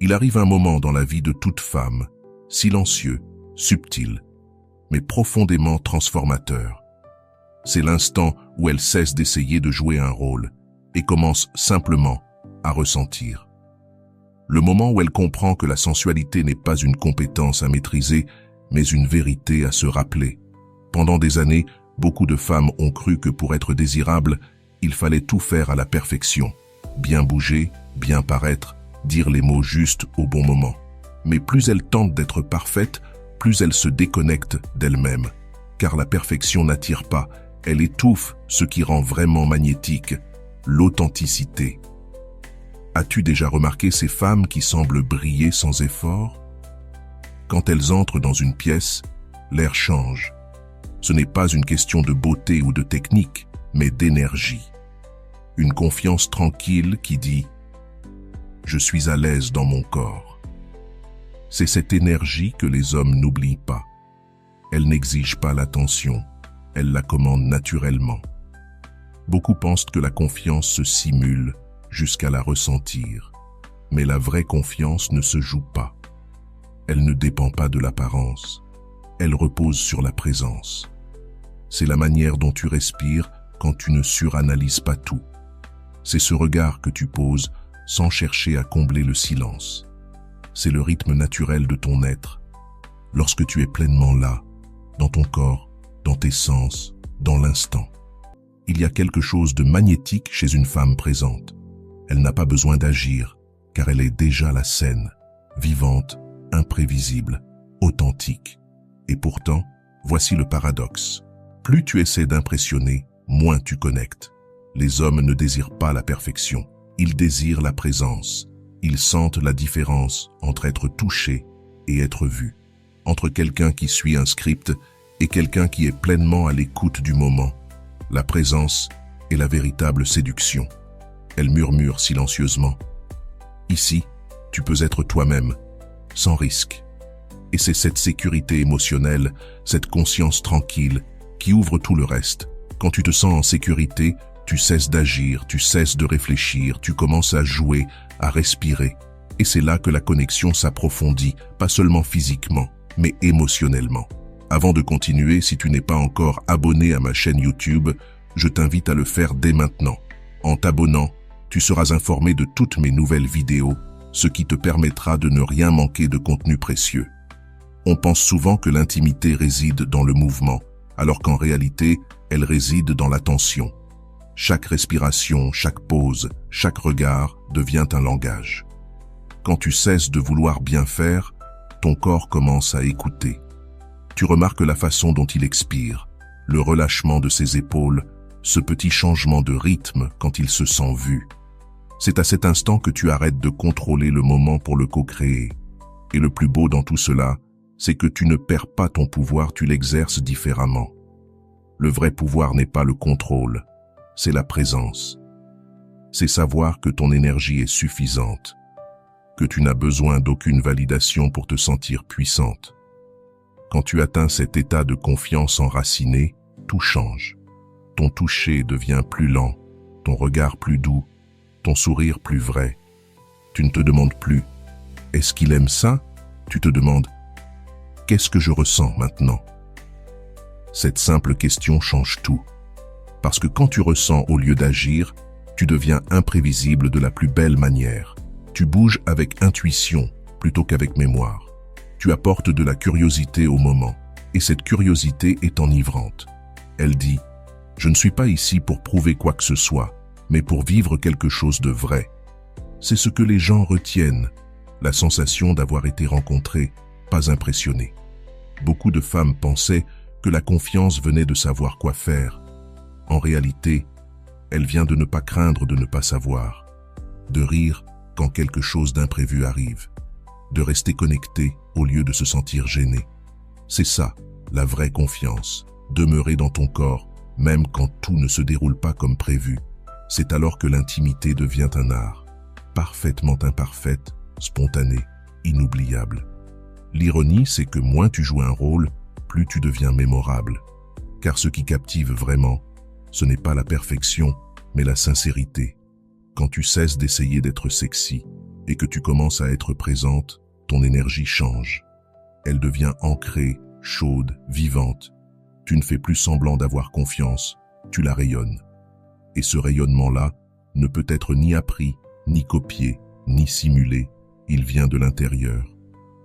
Il arrive un moment dans la vie de toute femme, silencieux, subtil, mais profondément transformateur. C'est l'instant où elle cesse d'essayer de jouer un rôle et commence simplement à ressentir. Le moment où elle comprend que la sensualité n'est pas une compétence à maîtriser, mais une vérité à se rappeler. Pendant des années, beaucoup de femmes ont cru que pour être désirables, il fallait tout faire à la perfection. Bien bouger, bien paraître, dire les mots justes au bon moment. Mais plus elles tentent d'être parfaites, plus elles se déconnectent d'elles-mêmes. Car la perfection n'attire pas, elle étouffe ce qui rend vraiment magnétique, l'authenticité. As-tu déjà remarqué ces femmes qui semblent briller sans effort? Quand elles entrent dans une pièce, l'air change. Ce n'est pas une question de beauté ou de technique, mais d'énergie. Une confiance tranquille qui dit « Je suis à l'aise dans mon corps ». C'est cette énergie que les hommes n'oublient pas. Elle n'exige pas l'attention, elle la commande naturellement. Beaucoup pensent que la confiance se simule jusqu'à la ressentir. Mais la vraie confiance ne se joue pas. Elle ne dépend pas de l'apparence. Elle repose sur la présence. C'est la manière dont tu respires quand tu ne suranalyses pas tout. C'est ce regard que tu poses sans chercher à combler le silence. C'est le rythme naturel de ton être. Lorsque tu es pleinement là, dans ton corps, dans tes sens, dans l'instant. Il y a quelque chose de magnétique chez une femme présente. Elle n'a pas besoin d'agir, car elle est déjà la scène, vivante, imprévisible, authentique. Et pourtant, voici le paradoxe. Plus tu essaies d'impressionner, moins tu connectes. Les hommes ne désirent pas la perfection, ils désirent la présence. Ils sentent la différence entre être touché et être vu, entre quelqu'un qui suit un script et quelqu'un qui est pleinement à l'écoute du moment. La présence est la véritable séduction. Elle murmure silencieusement. Ici, tu peux être toi-même, sans risque. Et c'est cette sécurité émotionnelle, cette conscience tranquille, qui ouvre tout le reste. Quand tu te sens en sécurité, tu cesses d'agir, tu cesses de réfléchir, tu commences à jouer, à respirer. Et c'est là que la connexion s'approfondit, pas seulement physiquement, mais émotionnellement. Avant de continuer, si tu n'es pas encore abonné à ma chaîne YouTube, je t'invite à le faire dès maintenant. En t'abonnant, tu seras informé de toutes mes nouvelles vidéos, ce qui te permettra de ne rien manquer de contenu précieux. On pense souvent que l'intimité réside dans le mouvement, alors qu'en réalité, elle réside dans l'attention. Chaque respiration, chaque pause, chaque regard devient un langage. Quand tu cesses de vouloir bien faire, ton corps commence à écouter. Tu remarques la façon dont il expire, le relâchement de ses épaules, ce petit changement de rythme quand il se sent vu. C'est à cet instant que tu arrêtes de contrôler le moment pour le co-créer. Et le plus beau dans tout cela, c'est que tu ne perds pas ton pouvoir, tu l'exerces différemment. Le vrai pouvoir n'est pas le contrôle, c'est la présence. C'est savoir que ton énergie est suffisante, que tu n'as besoin d'aucune validation pour te sentir puissante. Quand tu atteins cet état de confiance enracinée, tout change. Ton toucher devient plus lent, ton regard plus doux, ton sourire plus vrai. Tu ne te demandes plus « Est-ce qu'il aime ça ?» Tu te demandes « Qu'est-ce que je ressens maintenant ?» Cette simple question change tout. Parce que quand tu ressens au lieu d'agir, tu deviens imprévisible de la plus belle manière. Tu bouges avec intuition plutôt qu'avec mémoire. Tu apportes de la curiosité au moment, et cette curiosité est enivrante. Elle dit « Je ne suis pas ici pour prouver quoi que ce soit, mais pour vivre quelque chose de vrai. » C'est ce que les gens retiennent, la sensation d'avoir été rencontrés, pas impressionnés. Beaucoup de femmes pensaient que la confiance venait de savoir quoi faire. En réalité, elle vient de ne pas craindre de ne pas savoir, de rire quand quelque chose d'imprévu arrive, de rester connecté au lieu de se sentir gêné. C'est ça, la vraie confiance, demeurer dans ton corps, même quand tout ne se déroule pas comme prévu. C'est alors que l'intimité devient un art, parfaitement imparfaite, spontanée, inoubliable. L'ironie, c'est que moins tu joues un rôle, plus tu deviens mémorable. Car ce qui captive vraiment, ce n'est pas la perfection, mais la sincérité. Quand tu cesses d'essayer d'être sexy et que tu commences à être présente, ton énergie change. Elle devient ancrée, chaude, vivante. Tu ne fais plus semblant d'avoir confiance, tu la rayonnes. Et ce rayonnement-là ne peut être ni appris, ni copié, ni simulé, il vient de l'intérieur.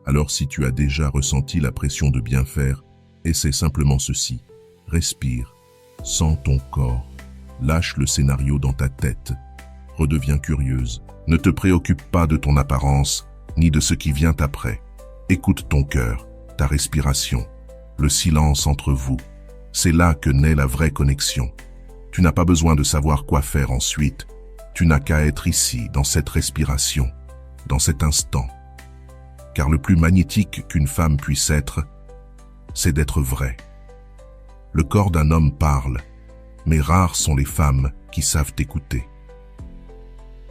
Alors si tu as déjà ressenti la pression de bien faire, essaie simplement ceci. Respire, sens ton corps, lâche le scénario dans ta tête, redeviens curieuse. Ne te préoccupe pas de ton apparence, ni de ce qui vient après. Écoute ton cœur, ta respiration, le silence entre vous. C'est là que naît la vraie connexion. Tu n'as pas besoin de savoir quoi faire ensuite. Tu n'as qu'à être ici, dans cette respiration, dans cet instant. Car le plus magnétique qu'une femme puisse être, c'est d'être vraie. Le corps d'un homme parle, mais rares sont les femmes qui savent écouter.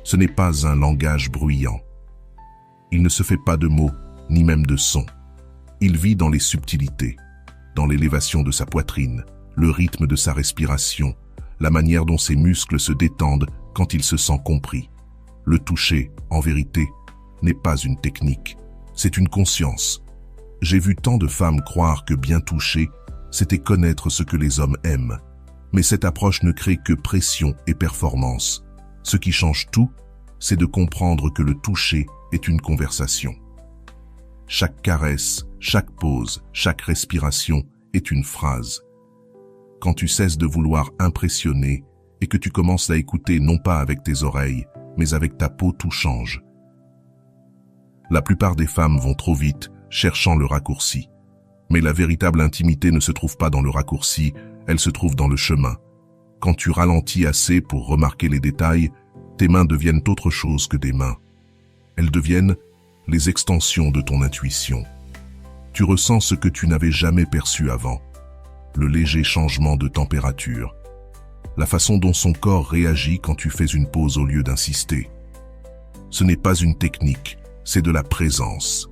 Ce n'est pas un langage bruyant. Il ne se fait pas de mots, ni même de sons. Il vit dans les subtilités, dans l'élévation de sa poitrine, le rythme de sa respiration, la manière dont ses muscles se détendent quand il se sent compris. Le toucher, en vérité, n'est pas une technique, c'est une conscience. J'ai vu tant de femmes croire que bien toucher, c'était connaître ce que les hommes aiment. Mais cette approche ne crée que pression et performance. Ce qui change tout, c'est de comprendre que le toucher est une conversation. Chaque caresse, chaque pause, chaque respiration est une phrase. Quand tu cesses de vouloir impressionner et que tu commences à écouter non pas avec tes oreilles, mais avec ta peau, tout change. La plupart des femmes vont trop vite, cherchant le raccourci. Mais la véritable intimité ne se trouve pas dans le raccourci, elle se trouve dans le chemin. Quand tu ralentis assez pour remarquer les détails, tes mains deviennent autre chose que des mains. Elles deviennent les extensions de ton intuition. Tu ressens ce que tu n'avais jamais perçu avant. Le léger changement de température. La façon dont son corps réagit quand tu fais une pause au lieu d'insister. Ce n'est pas une technique, c'est de la présence.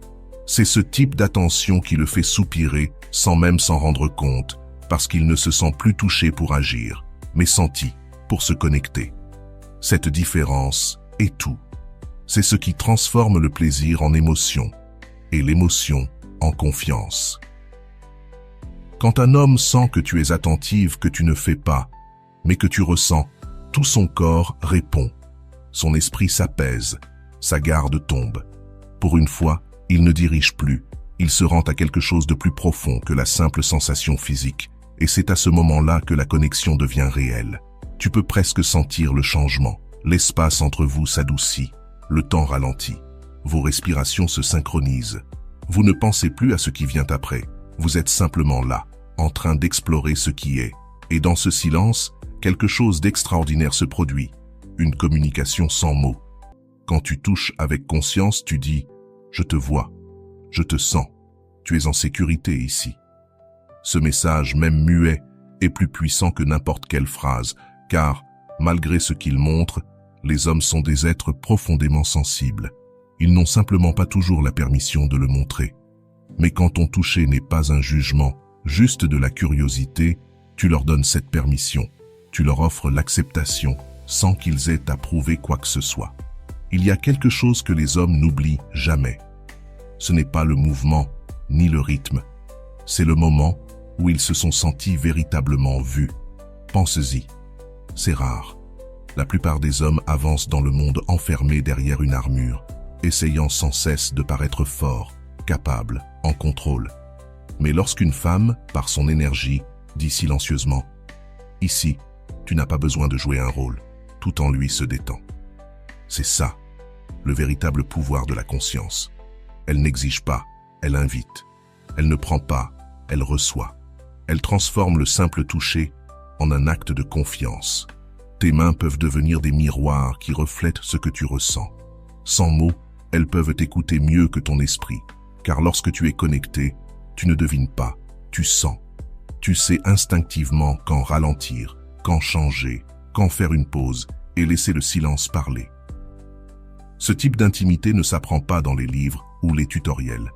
C'est ce type d'attention qui le fait soupirer sans même s'en rendre compte, parce qu'il ne se sent plus touché pour agir, mais senti pour se connecter. Cette différence est tout. C'est ce qui transforme le plaisir en émotion, et l'émotion en confiance. Quand un homme sent que tu es attentive, que tu ne fais pas, mais que tu ressens, tout son corps répond. Son esprit s'apaise, sa garde tombe. Pour une fois, il ne dirige plus, il se rend à quelque chose de plus profond que la simple sensation physique, et c'est à ce moment-là que la connexion devient réelle. Tu peux presque sentir le changement, l'espace entre vous s'adoucit, le temps ralentit, vos respirations se synchronisent. Vous ne pensez plus à ce qui vient après, vous êtes simplement là, en train d'explorer ce qui est. Et dans ce silence, quelque chose d'extraordinaire se produit, une communication sans mots. Quand tu touches avec conscience, tu dis « Je te vois, je te sens, tu es en sécurité ici ». Ce message, même muet, est plus puissant que n'importe quelle phrase, car, malgré ce qu'il montre, les hommes sont des êtres profondément sensibles. Ils n'ont simplement pas toujours la permission de le montrer. Mais quand ton toucher n'est pas un jugement, juste de la curiosité, tu leur donnes cette permission. Tu leur offres l'acceptation, sans qu'ils aient à prouver quoi que ce soit. Il y a quelque chose que les hommes n'oublient jamais. Ce n'est pas le mouvement, ni le rythme. C'est le moment où ils se sont sentis véritablement vus. Pense-y. C'est rare. La plupart des hommes avancent dans le monde enfermés derrière une armure, essayant sans cesse de paraître forts, capables, en contrôle. Mais lorsqu'une femme, par son énergie, dit silencieusement « Ici, tu n'as pas besoin de jouer un rôle », tout en lui se détend. C'est ça, le véritable pouvoir de la conscience. Elle n'exige pas, elle invite. Elle ne prend pas, elle reçoit. Elle transforme le simple toucher en un acte de confiance. Tes mains peuvent devenir des miroirs qui reflètent ce que tu ressens. Sans mots, elles peuvent t'écouter mieux que ton esprit, car lorsque tu es connecté, tu ne devines pas, tu sens. Tu sais instinctivement quand ralentir, quand changer, quand faire une pause et laisser le silence parler. Ce type d'intimité ne s'apprend pas dans les livres ou les tutoriels.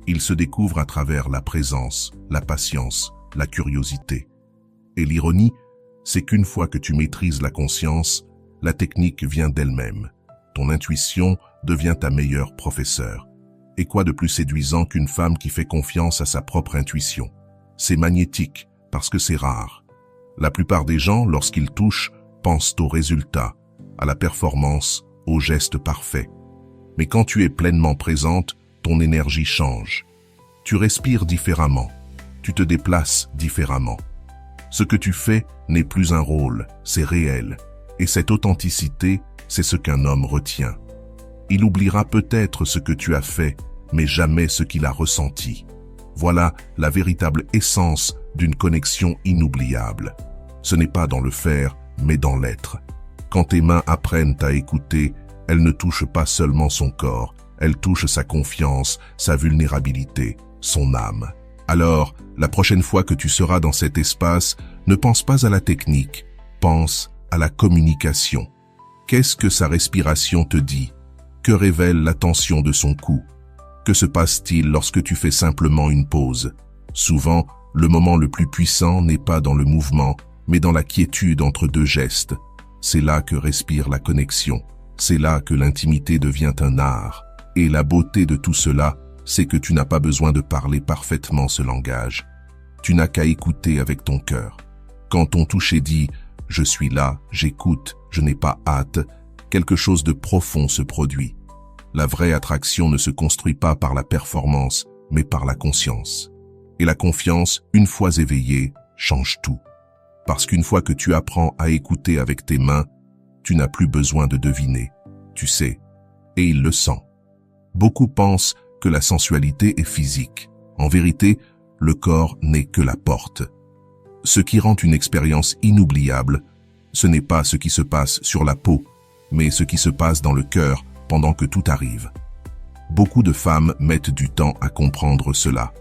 Il se découvre à travers la présence, la patience, la curiosité. Et l'ironie, c'est qu'une fois que tu maîtrises la conscience, la technique vient d'elle-même. ton intuition devient ta meilleure professeure. Et quoi de plus séduisant qu'une femme qui fait confiance à sa propre intuition? C'est magnétique, parce que c'est rare. La plupart des gens, lorsqu'ils touchent, pensent au résultat, à la performance, au geste parfait. Mais quand tu es pleinement présente, ton énergie change. Tu respires différemment, tu te déplaces différemment. Ce que tu fais n'est plus un rôle, c'est réel. Et cette authenticité, c'est ce qu'un homme retient. Il oubliera peut-être ce que tu as fait, mais jamais ce qu'il a ressenti. Voilà la véritable essence d'une connexion inoubliable. Ce n'est pas dans le faire, mais dans l'être. Quand tes mains apprennent à écouter, elles ne touchent pas seulement son corps, elles touchent sa confiance, sa vulnérabilité, son âme. Alors, la prochaine fois que tu seras dans cet espace, ne pense pas à la technique, pense à la communication. Qu'est-ce que sa respiration te dit? Que révèle la tension de son cou? Que se passe-t-il lorsque tu fais simplement une pause? Souvent, le moment le plus puissant n'est pas dans le mouvement, mais dans la quiétude entre deux gestes. C'est là que respire la connexion. C'est là que l'intimité devient un art. Et la beauté de tout cela, c'est que tu n'as pas besoin de parler parfaitement ce langage. Tu n'as qu'à écouter avec ton cœur. Quand ton toucher dit « je suis là, j'écoute, je n'ai pas hâte », quelque chose de profond se produit. La vraie attraction ne se construit pas par la performance, mais par la conscience. Et la confiance, une fois éveillée, change tout. Parce qu'une fois que tu apprends à écouter avec tes mains, tu n'as plus besoin de deviner. Tu sais, et il le sent. Beaucoup pensent que la sensualité est physique. En vérité, le corps n'est que la porte. Ce qui rend une expérience inoubliable, ce n'est pas ce qui se passe sur la peau, mais ce qui se passe dans le cœur pendant que tout arrive. Beaucoup de femmes mettent du temps à comprendre cela.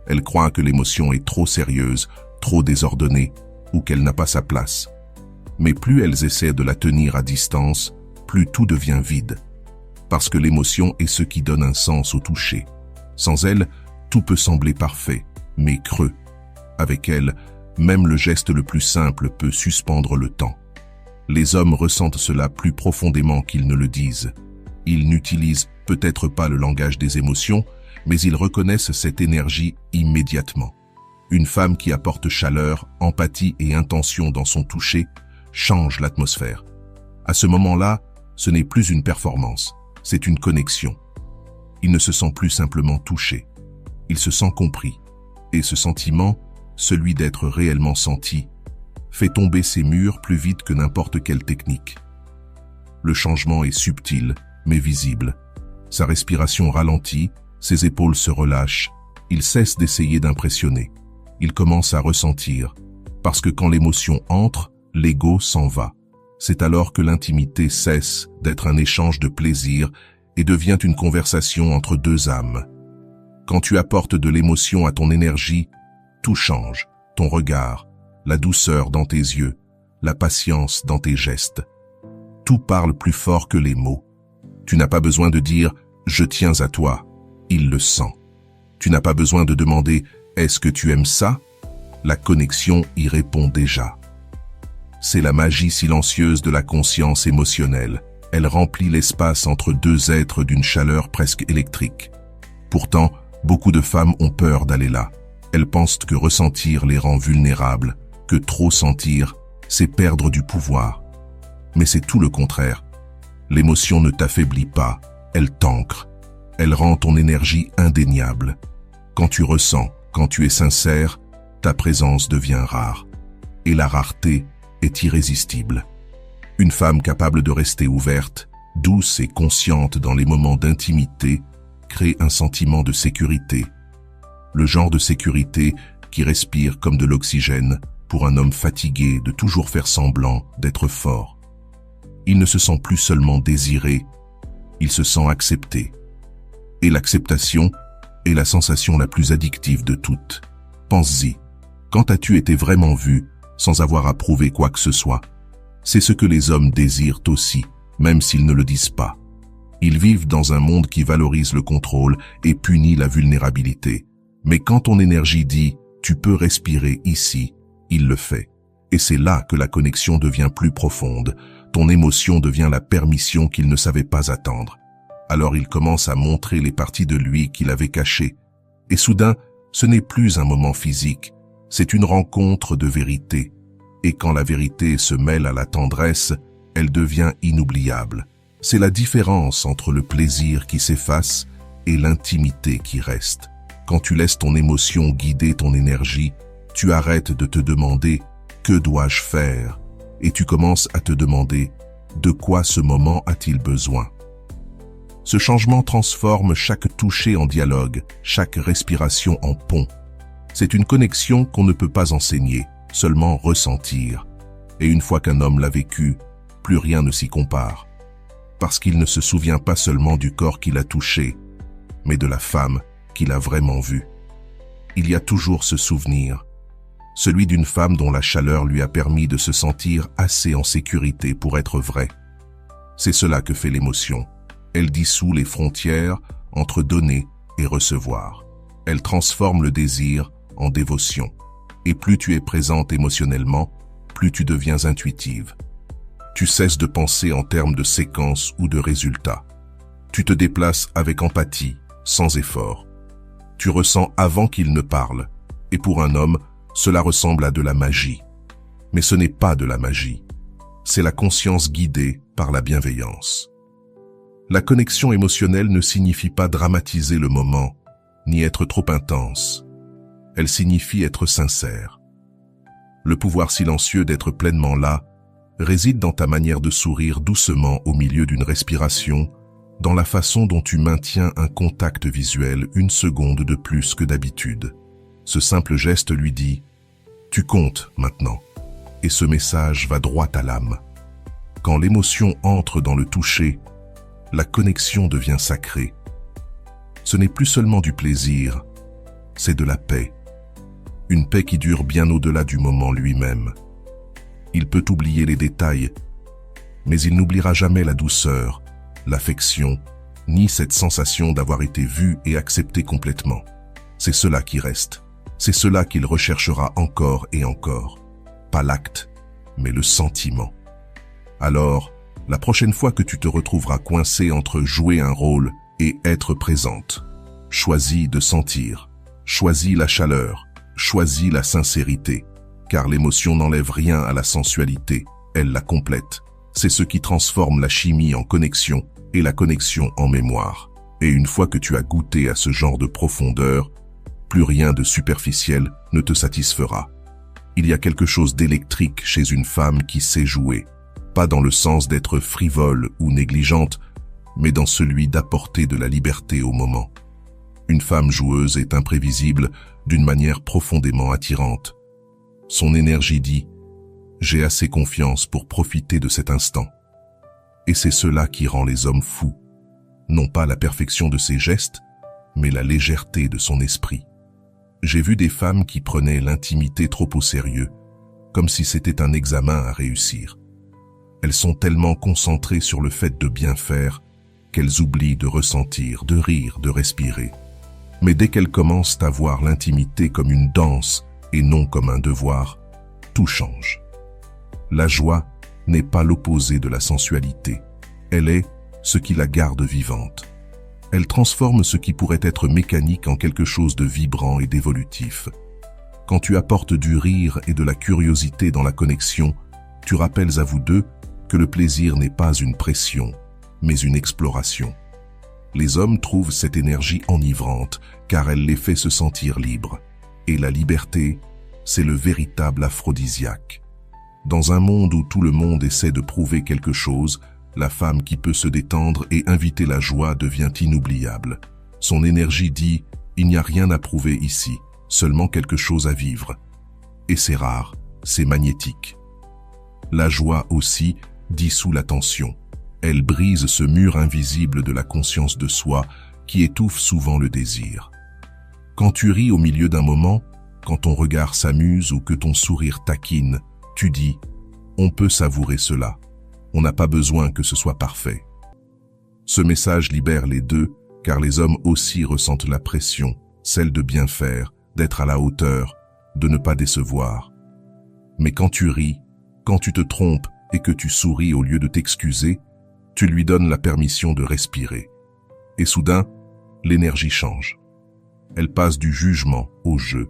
Elles croient que l'émotion est trop sérieuse, trop désordonnée, ou qu'elle n'a pas sa place. Mais plus elles essaient de la tenir à distance, plus tout devient vide. Parce que l'émotion est ce qui donne un sens au toucher. Sans elle, tout peut sembler parfait, mais creux. Avec elle, même le geste le plus simple peut suspendre le temps. Les hommes ressentent cela plus profondément qu'ils ne le disent. Ils n'utilisent peut-être pas le langage des émotions, mais ils reconnaissent cette énergie immédiatement. Une femme qui apporte chaleur, empathie et intention dans son toucher change l'atmosphère. À ce moment-là, ce n'est plus une performance, c'est une connexion. Il ne se sent plus simplement touché, il se sent compris. Et ce sentiment, celui d'être réellement senti, fait tomber ses murs plus vite que n'importe quelle technique. Le changement est subtil, mais visible. Sa respiration ralentit, ses épaules se relâchent, il cesse d'essayer d'impressionner. Il commence à ressentir, parce que quand l'émotion entre, l'ego s'en va. C'est alors que l'intimité cesse d'être un échange de plaisir et devient une conversation entre deux âmes. Quand tu apportes de l'émotion à ton énergie, tout change, ton regard, la douceur dans tes yeux, la patience dans tes gestes. Tout parle plus fort que les mots. Tu n'as pas besoin de dire « je tiens à toi », il le sent. Tu n'as pas besoin de demander « est-ce que tu aimes ça ?» La connexion y répond déjà. C'est la magie silencieuse de la conscience émotionnelle. Elle remplit l'espace entre deux êtres d'une chaleur presque électrique. Pourtant, beaucoup de femmes ont peur d'aller là. Elles pensent que ressentir les rend vulnérables, que trop sentir, c'est perdre du pouvoir. Mais c'est tout le contraire. L'émotion ne t'affaiblit pas, elle t'ancre. Elle rend ton énergie indéniable. Quand tu ressens, quand tu es sincère, ta présence devient rare. Et la rareté est irrésistible. Une femme capable de rester ouverte, douce et consciente dans les moments d'intimité, crée un sentiment de sécurité. Le genre de sécurité qui respire comme de l'oxygène pour un homme fatigué de toujours faire semblant d'être fort. Il ne se sent plus seulement désiré, il se sent accepté. Et l'acceptation est la sensation la plus addictive de toutes. Pense-y, quand as-tu été vraiment vu sans avoir à prouver quoi que ce soit? C'est ce que les hommes désirent aussi, même s'ils ne le disent pas. Ils vivent dans un monde qui valorise le contrôle et punit la vulnérabilité. Mais quand ton énergie dit « tu peux respirer ici », il le fait. Et c'est là que la connexion devient plus profonde, Ton émotion devient la permission qu'il ne savait pas attendre. Alors il commence à montrer les parties de lui qu'il avait cachées. Et soudain, ce n'est plus un moment physique, c'est une rencontre de vérité. Et quand la vérité se mêle à la tendresse, elle devient inoubliable. C'est la différence entre le plaisir qui s'efface et l'intimité qui reste. Quand tu laisses ton émotion guider ton énergie, tu arrêtes de te demander « Que dois-je faire ?» et tu commences à te demander « De quoi ce moment a-t-il besoin ?» Ce changement transforme chaque toucher en dialogue, chaque respiration en pont. C'est une connexion qu'on ne peut pas enseigner, seulement ressentir. Et une fois qu'un homme l'a vécu, plus rien ne s'y compare. Parce qu'il ne se souvient pas seulement du corps qu'il a touché, mais de la femme qu'il a vraiment vue. Il y a toujours ce souvenir, celui d'une femme dont la chaleur lui a permis de se sentir assez en sécurité pour être vrai. C'est cela que fait l'émotion. Elle dissout les frontières entre donner et recevoir. Elle transforme le désir en dévotion. Et plus tu es présente émotionnellement, plus tu deviens intuitive. Tu cesses de penser en termes de séquence ou de résultats. Tu te déplaces avec empathie, sans effort. Tu ressens avant qu'il ne parle. Et pour un homme, cela ressemble à de la magie. Mais ce n'est pas de la magie. C'est la conscience guidée par la bienveillance. La connexion émotionnelle ne signifie pas dramatiser le moment, ni être trop intense. Elle signifie être sincère. Le pouvoir silencieux d'être pleinement là réside dans ta manière de sourire doucement au milieu d'une respiration, dans la façon dont tu maintiens un contact visuel une seconde de plus que d'habitude. Ce simple geste lui dit « Tu comptes maintenant » et ce message va droit à l'âme. Quand l'émotion entre dans le toucher, la connexion devient sacrée. Ce n'est plus seulement du plaisir, c'est de la paix. Une paix qui dure bien au-delà du moment lui-même. Il peut oublier les détails, mais il n'oubliera jamais la douceur, l'affection, ni cette sensation d'avoir été vu et accepté complètement. C'est cela qui reste. C'est cela qu'il recherchera encore et encore. Pas l'acte, mais le sentiment. Alors, la prochaine fois que tu te retrouveras coincé entre jouer un rôle et être présente, choisis de sentir, choisis la chaleur, choisis la sincérité, car l'émotion n'enlève rien à la sensualité, elle la complète. C'est ce qui transforme la chimie en connexion et la connexion en mémoire. Et une fois que tu as goûté à ce genre de profondeur, plus rien de superficiel ne te satisfera. Il y a quelque chose d'électrique chez une femme qui sait jouer, pas dans le sens d'être frivole ou négligente, mais dans celui d'apporter de la liberté au moment. Une femme joueuse est imprévisible d'une manière profondément attirante. Son énergie dit « J'ai assez confiance pour profiter de cet instant ». Et c'est cela qui rend les hommes fous. Non pas la perfection de ses gestes, mais la légèreté de son esprit. J'ai vu des femmes qui prenaient l'intimité trop au sérieux, comme si c'était un examen à réussir. Elles sont tellement concentrées sur le fait de bien faire qu'elles oublient de ressentir, de rire, de respirer. Mais dès qu'elles commencent à voir l'intimité comme une danse et non comme un devoir, tout change. La joie n'est pas l'opposé de la sensualité. Elle est ce qui la garde vivante. Elle transforme ce qui pourrait être mécanique en quelque chose de vibrant et d'évolutif. Quand tu apportes du rire et de la curiosité dans la connexion, tu rappelles à vous deux que le plaisir n'est pas une pression, mais une exploration. Les hommes trouvent cette énergie enivrante, car elle les fait se sentir libres. Et la liberté, c'est le véritable aphrodisiaque. Dans un monde où tout le monde essaie de prouver quelque chose, la femme qui peut se détendre et inviter la joie devient inoubliable. Son énergie dit « Il n'y a rien à prouver ici, seulement quelque chose à vivre. » Et c'est rare, c'est magnétique. La joie aussi dissout la tension. Elle brise ce mur invisible de la conscience de soi qui étouffe souvent le désir. Quand tu ris au milieu d'un moment, quand ton regard s'amuse ou que ton sourire taquine, tu dis « On peut savourer cela. On n'a pas besoin que ce soit parfait. » Ce message libère les deux, car les hommes aussi ressentent la pression, celle de bien faire, d'être à la hauteur, de ne pas décevoir. Mais quand tu ris, quand tu te trompes et que tu souris au lieu de t'excuser, tu lui donnes la permission de respirer. Et soudain, l'énergie change. Elle passe du jugement au jeu,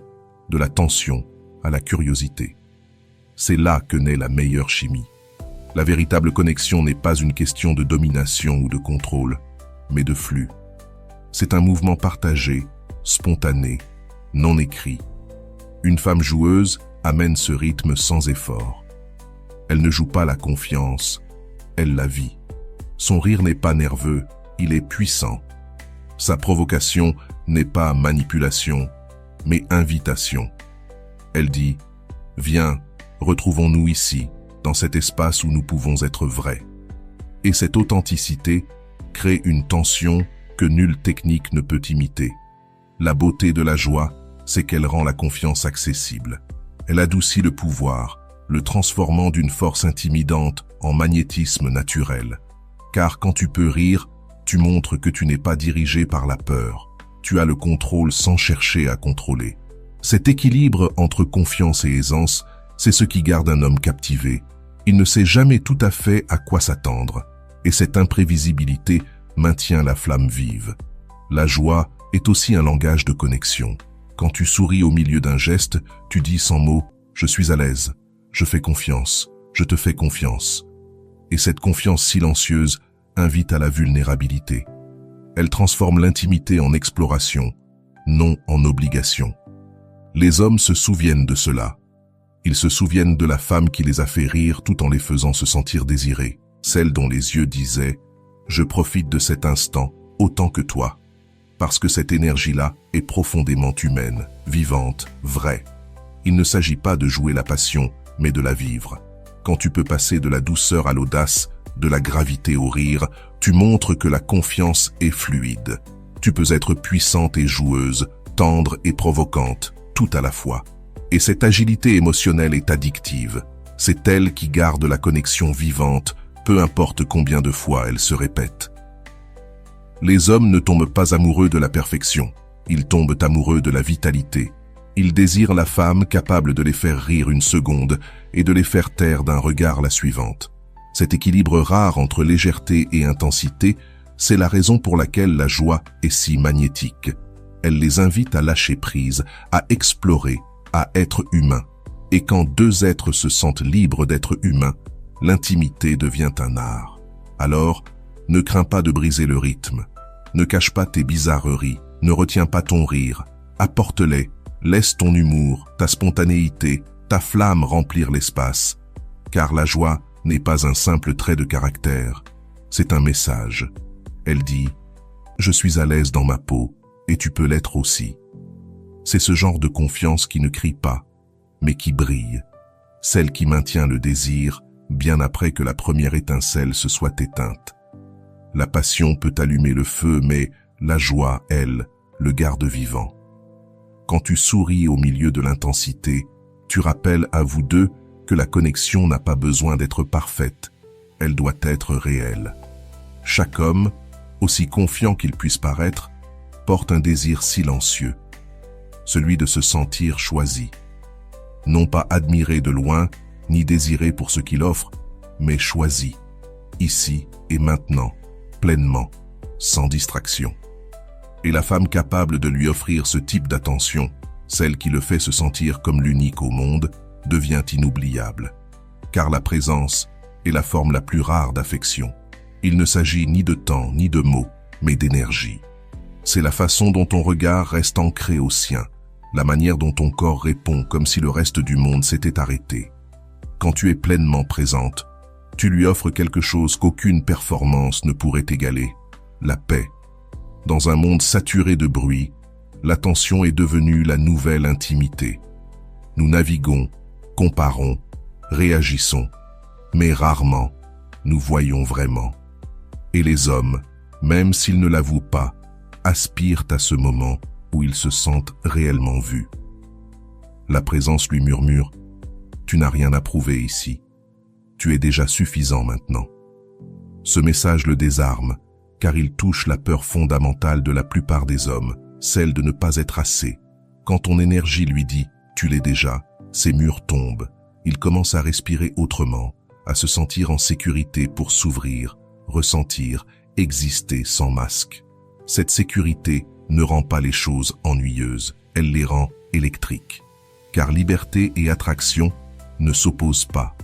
de la tension à la curiosité. C'est là que naît la meilleure chimie. La véritable connexion n'est pas une question de domination ou de contrôle, mais de flux. C'est un mouvement partagé, spontané, non écrit. Une femme joueuse amène ce rythme sans effort. Elle ne joue pas la confiance, elle la vit. Son rire n'est pas nerveux, il est puissant. Sa provocation n'est pas manipulation, mais invitation. Elle dit « Viens, retrouvons-nous ici, dans cet espace où nous pouvons être vrais. » Et cette authenticité crée une tension que nulle technique ne peut imiter. La beauté de la joie, c'est qu'elle rend la confiance accessible. Elle adoucit le pouvoir, le transformant d'une force intimidante en magnétisme naturel. Car quand tu peux rire, tu montres que tu n'es pas dirigé par la peur. Tu as le contrôle sans chercher à contrôler. Cet équilibre entre confiance et aisance, c'est ce qui garde un homme captivé. Il ne sait jamais tout à fait à quoi s'attendre. Et cette imprévisibilité maintient la flamme vive. La joie est aussi un langage de connexion. Quand tu souris au milieu d'un geste, tu dis sans mots « Je suis à l'aise, je fais confiance, je te fais confiance ». Et cette confiance silencieuse invite à la vulnérabilité. Elle transforme l'intimité en exploration, non en obligation. Les hommes se souviennent de cela. Ils se souviennent de la femme qui les a fait rire tout en les faisant se sentir désirés, celle dont les yeux disaient « Je profite de cet instant autant que toi ». Parce que cette énergie-là est profondément humaine, vivante, vraie. Il ne s'agit pas de jouer la passion, mais de la vivre. Quand tu peux passer de la douceur à l'audace, de la gravité au rire, tu montres que la confiance est fluide. Tu peux être puissante et joueuse, tendre et provocante, tout à la fois. Et cette agilité émotionnelle est addictive. C'est elle qui garde la connexion vivante, peu importe combien de fois elle se répète. Les hommes ne tombent pas amoureux de la perfection, ils tombent amoureux de la vitalité. Ils désirent la femme capable de les faire rire une seconde et de les faire taire d'un regard la suivante. Cet équilibre rare entre légèreté et intensité, c'est la raison pour laquelle la joie est si magnétique. Elle les invite à lâcher prise, à explorer, à être humain. Et quand deux êtres se sentent libres d'être humains, l'intimité devient un art. Alors, ne crains pas de briser le rythme. Ne cache pas tes bizarreries, ne retiens pas ton rire. Apporte-les, laisse ton humour, ta spontanéité, ta flamme remplir l'espace. Car la joie n'est pas un simple trait de caractère, c'est un message. Elle dit « Je suis à l'aise dans ma peau, et tu peux l'être aussi ». C'est ce genre de confiance qui ne crie pas, mais qui brille. Celle qui maintient le désir, bien après que la première étincelle se soit éteinte. La passion peut allumer le feu, mais la joie, elle, le garde vivant. Quand tu souris au milieu de l'intensité, tu rappelles à vous deux que la connexion n'a pas besoin d'être parfaite, elle doit être réelle. Chaque homme, aussi confiant qu'il puisse paraître, porte un désir silencieux, celui de se sentir choisi. Non pas admiré de loin, ni désiré pour ce qu'il offre, mais choisi, ici et maintenant, pleinement, sans distraction. Et la femme capable de lui offrir ce type d'attention, celle qui le fait se sentir comme l'unique au monde, devient inoubliable. Car la présence est la forme la plus rare d'affection. Il ne s'agit ni de temps, ni de mots, mais d'énergie. C'est la façon dont ton regard reste ancré au sien, la manière dont ton corps répond comme si le reste du monde s'était arrêté. Quand tu es pleinement présente, tu lui offres quelque chose qu'aucune performance ne pourrait égaler, la paix. Dans un monde saturé de bruit, l'attention est devenue la nouvelle intimité. Nous naviguons, comparons, réagissons, mais rarement, nous voyons vraiment. Et les hommes, même s'ils ne l'avouent pas, aspirent à ce moment où ils se sentent réellement vus. La présence lui murmure « Tu n'as rien à prouver ici. Tu es déjà suffisant maintenant. » Ce message le désarme, car il touche la peur fondamentale de la plupart des hommes, celle de ne pas être assez. Quand ton énergie lui dit « Tu l'es déjà », ses murs tombent. Il commence à respirer autrement, à se sentir en sécurité pour s'ouvrir, ressentir, exister sans masque. Cette sécurité ne rend pas les choses ennuyeuses, elle les rend électriques. Car liberté et attraction ne s'opposent pas,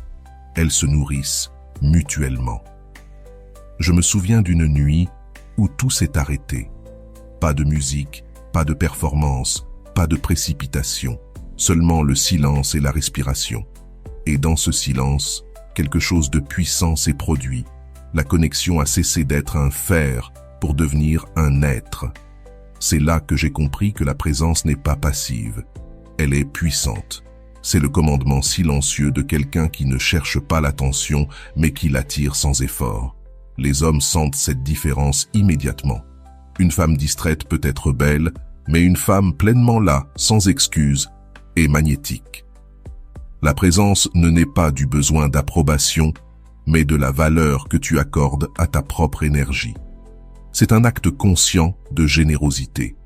elles se nourrissent mutuellement. Je me souviens d'une nuit où tout s'est arrêté. Pas de musique, pas de performance, pas de précipitation, seulement le silence et la respiration. Et dans ce silence, quelque chose de puissant s'est produit. La connexion a cessé d'être un faire pour devenir un être. C'est là que j'ai compris que la présence n'est pas passive, elle est puissante. C'est le commandement silencieux de quelqu'un qui ne cherche pas l'attention, mais qui l'attire sans effort. Les hommes sentent cette différence immédiatement. Une femme distraite peut être belle, mais une femme pleinement là, sans excuse, est magnétique. La présence ne naît pas du besoin d'approbation, mais de la valeur que tu accordes à ta propre énergie. C'est un acte conscient de générosité.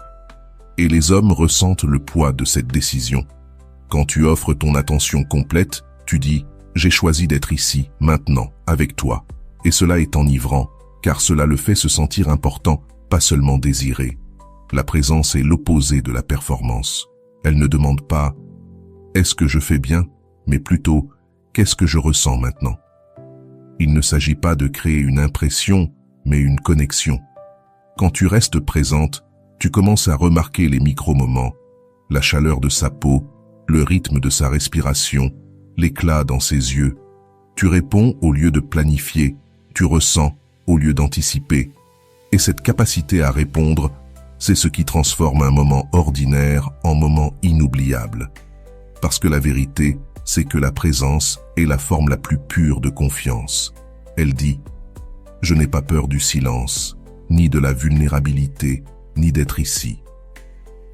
Et les hommes ressentent le poids de cette décision. Quand tu offres ton attention complète, tu dis « J'ai choisi d'être ici, maintenant, avec toi ». Et cela est enivrant, car cela le fait se sentir important, pas seulement désiré. La présence est l'opposé de la performance. Elle ne demande pas « Est-ce que je fais bien ?», mais plutôt « Qu'est-ce que je ressens maintenant ?» Il ne s'agit pas de créer une impression, mais une connexion. Quand tu restes présente, tu commences à remarquer les micro-moments, la chaleur de sa peau, le rythme de sa respiration, l'éclat dans ses yeux. Tu réponds au lieu de planifier, tu ressens au lieu d'anticiper. Et cette capacité à répondre, c'est ce qui transforme un moment ordinaire en moment inoubliable. Parce que la vérité, c'est que la présence est la forme la plus pure de confiance. Elle dit « Je n'ai pas peur du silence, ni de la vulnérabilité, ni d'être ici. »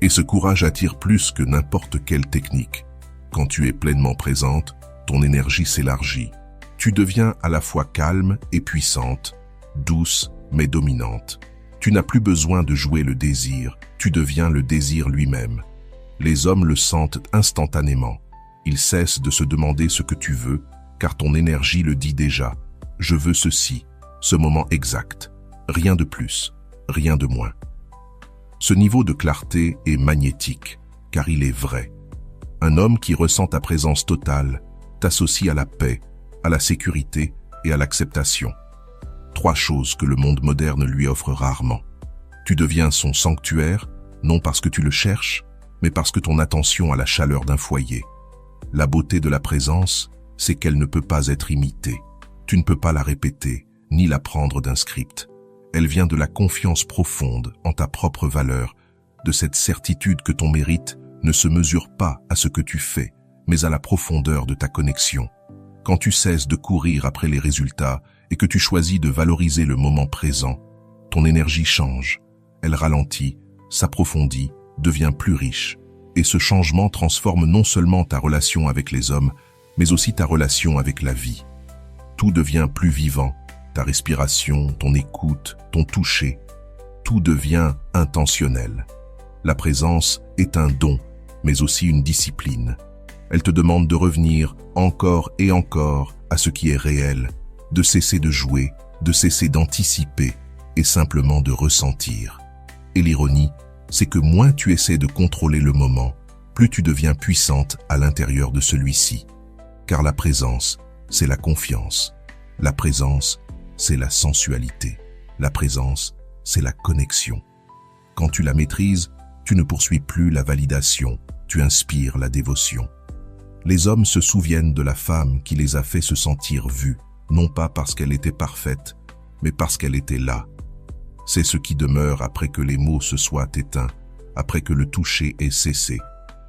Et ce courage attire plus que n'importe quelle technique. Quand tu es pleinement présente, ton énergie s'élargit. Tu deviens à la fois calme et puissante, douce mais dominante. Tu n'as plus besoin de jouer le désir, tu deviens le désir lui-même. Les hommes le sentent instantanément. Ils cessent de se demander ce que tu veux, car ton énergie le dit déjà. Je veux ceci, ce moment exact. Rien de plus, rien de moins. Ce niveau de clarté est magnétique, car il est vrai. Un homme qui ressent ta présence totale t'associe à la paix, à la sécurité et à l'acceptation. 3 choses que le monde moderne lui offre rarement. Tu deviens son sanctuaire, non parce que tu le cherches, mais parce que ton attention a la chaleur d'un foyer. La beauté de la présence, c'est qu'elle ne peut pas être imitée. Tu ne peux pas la répéter, ni la prendre d'un script. Elle vient de la confiance profonde en ta propre valeur, de cette certitude que ton mérite ne se mesure pas à ce que tu fais, mais à la profondeur de ta connexion. Quand tu cesses de courir après les résultats et que tu choisis de valoriser le moment présent, ton énergie change. Elle ralentit, s'approfondit, devient plus riche. Et ce changement transforme non seulement ta relation avec les hommes, mais aussi ta relation avec la vie. Tout devient plus vivant. Ta respiration, ton écoute, ton toucher, tout devient intentionnel. La présence est un don, mais aussi une discipline. Elle te demande de revenir encore et encore à ce qui est réel, de cesser de jouer, de cesser d'anticiper et simplement de ressentir. Et l'ironie, c'est que moins tu essaies de contrôler le moment, plus tu deviens puissante à l'intérieur de celui-ci. Car la présence, c'est la confiance. La présence, c'est la sensualité. La présence, c'est la connexion. Quand tu la maîtrises, tu ne poursuis plus la validation, tu inspires la dévotion. Les hommes se souviennent de la femme qui les a fait se sentir vus, non pas parce qu'elle était parfaite, mais parce qu'elle était là. C'est ce qui demeure après que les mots se soient éteints, après que le toucher ait cessé.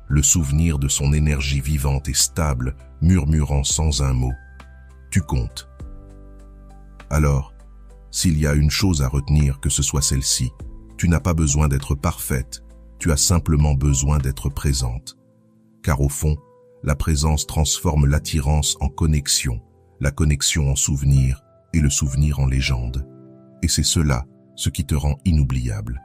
Le souvenir de son énergie vivante et stable, murmurant sans un mot. Tu comptes. Alors, s'il y a une chose à retenir, que ce soit celle-ci, tu n'as pas besoin d'être parfaite, tu as simplement besoin d'être présente. Car au fond, la présence transforme l'attirance en connexion, la connexion en souvenir et le souvenir en légende. Et c'est cela, ce qui te rend inoubliable.